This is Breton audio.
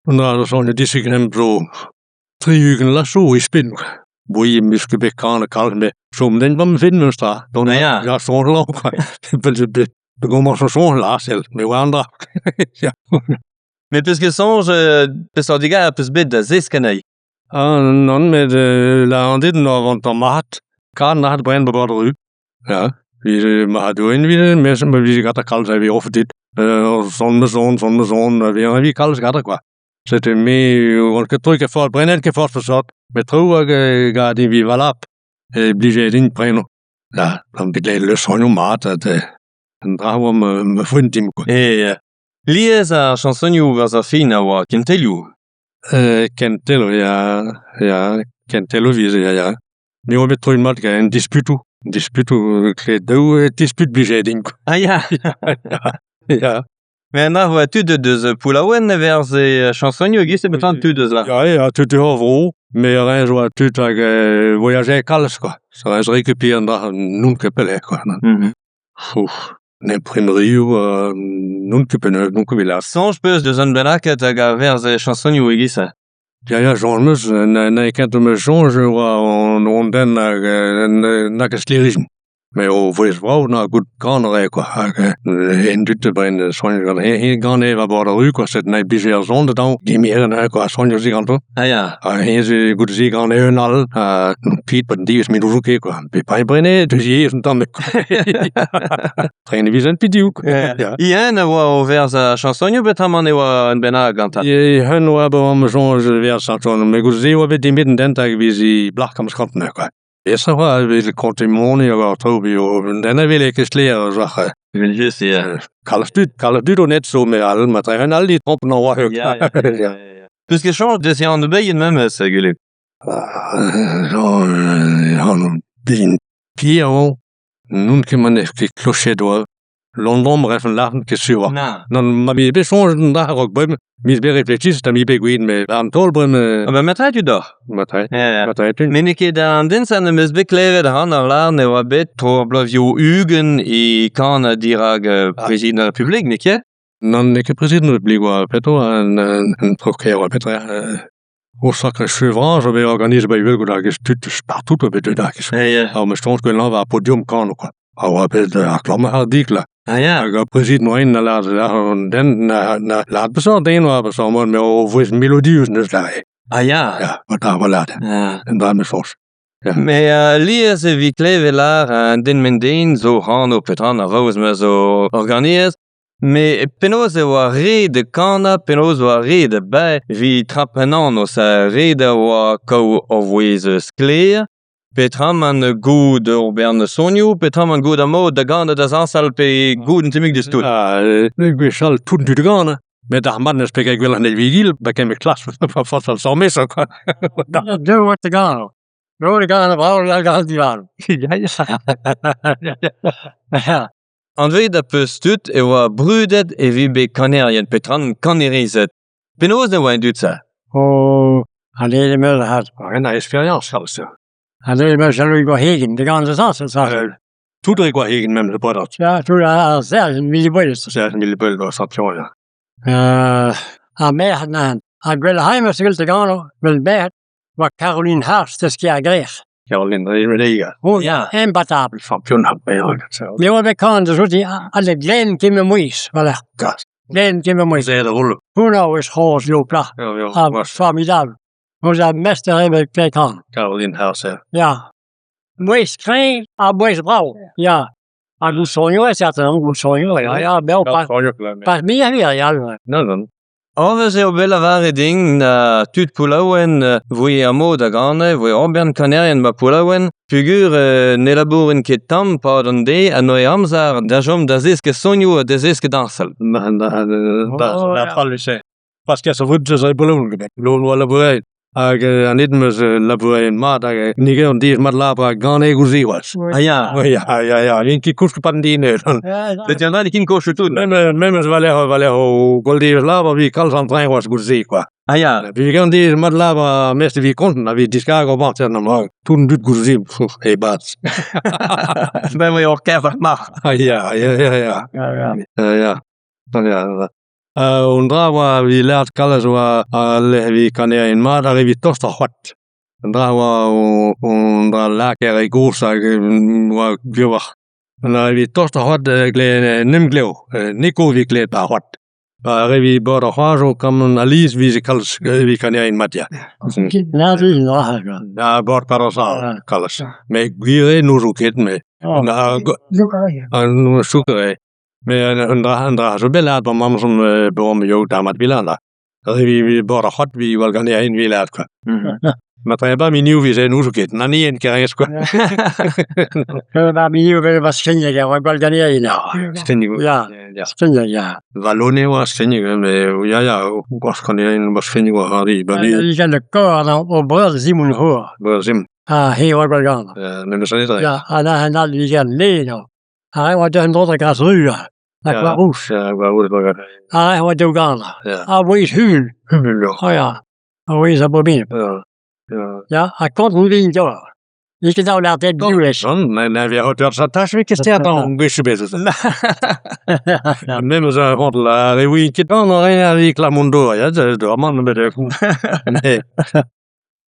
Nou, dat zo'n discipline hem zo 3 uur la zo is spin. Boeien misschien bekende kalk met zo'n ding van vinden staan. Dan ja zo'n loop. We gaan maar zo'n laat zelf. Met andere. Ja. Mais puisque songe pessoal diga pes bid da zeskanai. Non met la on dit nog want dan maat. Kan naar het brein bebaard u. Ja. We maar doen weer mensen maar wie gaat kalk zijn weer of dit. Zon weer kalk gaat qua. C'était on que truc est fort brennen que fort versat. Mais trop ga die wie valap. Obligé din preno. Ja, dan begled le son mat at en draw me fundim quoi. Lies a chansonio vers a fina wa kentelio. Kentelo ja kentelo vise ja. Ni o met trop mat ga en disputu clé de dispute obligé din. Ja. Ja. Mais na wa tu de Poullaouen vers chansonio giste betant tu de là. Ja, tu hovo. Mais rien joie tu voyager calce quoi. Ça je récupère non que pelé quoi. L'imprimerie ou non que peneux non que village. Songe peus de zone benaket aga vers chansonio giste. Ja, Jean-Mus, na kent me songe on den na geslerism. Mais au voice wow na good canere quoi. En dutte ben songe gan gan eva bord rue quoi, c'est na biger zone dedans. Gemier na quoi songe sig anto. Ja. Hen se good sig an en al. Piet ben 10 minuten ke quoi. Pe pas brene de hier en temps. Traine vision pidiu. Ja. Ien wa vers chansonio betamane wa en benaganta. Je hun wa be songe vers chanson mais good ze wa be di midden den tag wie sie blach kam schatten quoi. Så var jeg vel kontimoni og Tobi og den vil ikke slære så. Men just ja. Kalder du net så med alle materialer alle de troppen over højt. Ja. Puisque change de séance de bain même ça gueule. Han bin Pichon. Nun kan man ikke clocher door. London bref en lachen que sur. Non ma bi be songe da rock bum. Mis be réfléchis ta mi be guin mais en tolbrum. Ah ben matai tu dors. Matai. Men ikke da den sen mes bekleve da han la ne wa bet to blavio ugen I kan dirag président de la République nikke. Non ikke président de la République wa Petro en procureur Petra. Au sacré chevron, j'avais organisé by Velgodag partout au Betudag. Ah mais je pense que là va podium kan quoi. Ah wa bet acclamer article. Ja. Jeg præcis nu en laat den laat besor den var besor men med voice melodiøs næslag. Ja. Ja, og der var laat. Ja. En der med fors. Ja. Mais lies vi kleve la den menden zo han op petran avos me zo organis. Mais penose wa re de kana penose wa re de bay vi trapenan no sa re de wa ko voice skleer. Petram an god Berne sonio, Petram an god amo da gane da ansal pe god intimig de stud. Vi skal tuden de gane. Men der man spek ikke vel han det vigil, der kan med klas for så med så. Det var det gane. Nu det gane var der gane de var. Ja. An ve da pe stud e wa brudet e vi be kanerien Petran kanerizet. Penose de wa en dutsa. Allee de mølle had. En experience altså. Allee de mølle skal gå hegen, det gane så. Tout er går hegen med det på. Ja, du er særlig vildt bøjles. Særlig vildt bøjles og så ja. Med han vil heim så gilt det gane, vel med var Caroline Hars det skal græs. Caroline Rediga. Ja, imbatabel. Champion har været. Det var bekannt så de alle glæden gimme mus, voilà. Gas. Glæden gimme mus. Det er det rulle. Hun er også hård slåpla. Ja. Formidabel. Hun er mester med Pichon. Caroline Hars. Ja. Mus kring og mus brav. Ja. Og du så jo også at du så jo ja, bel pas mere her ja. Non. Ove se bella vare ding na tut Poullaouen voi amo da gane, voi orbern kanerien ma Poullaouen, figure ne laboren ket tam pardon de a noi amzar da jom da ziske sonio da ziske dansel. Da false. Parce que ça vous de Poullaouen que l'on laborer. En dit mes laborer mat nige on dit mat labra gane guzi was. Ja. In ki kusk pandine. Det jana kin ko chutu. Même valeur goldir labra vi kal san train was guzi quoi. Ja. Vi kan dit mat labra mest vi konten vi discargo bort na mag. Tun dit guzi e bats. Ben vi orker ma. Ja. Ja. Undra var vi lært kaldes var vi kan jeg en mat vi toster hot. Undra var undra lager I god sag var gjør. Men vi toster hot gled nemglev. Niko vi gled bare hot. Vi både har så kan man alis vi kaldes vi kan jeg en mat ja. Nej, det er noget. Ja, bort bare så kaldes. Men vi nu så kit med. Nu sukker Men undra så belært på mamma som bor med jo damat bilanda. Vi bare hot vi var gerne en vi lært kva. Men det bare min new vi så nu så kit. Nani en kæres kva. Det var min jo vel var skændig jeg var gerne en. Stændig. Ja. Skændig ja. Valone var stændig med ja godt kan jeg en var stændig var hari. Jeg kan gøre og brød Simon hår. Brød Sim. He var gerne. Men så det. Ja, han aldrig igen læner. Han var den der gas ryger. Der var rus. Ja, var ude på godt. Han var det gerne. Han var i hul. Ja. Og vi så på ben. Ja, han kom ud i en dør. Ikke der lært det dyrt. Sådan, men vi har gjort så tager vi ikke stærkt om hvis bedre. Men så hotel vi ikke der når vi klamundo. Ja, det er man med det.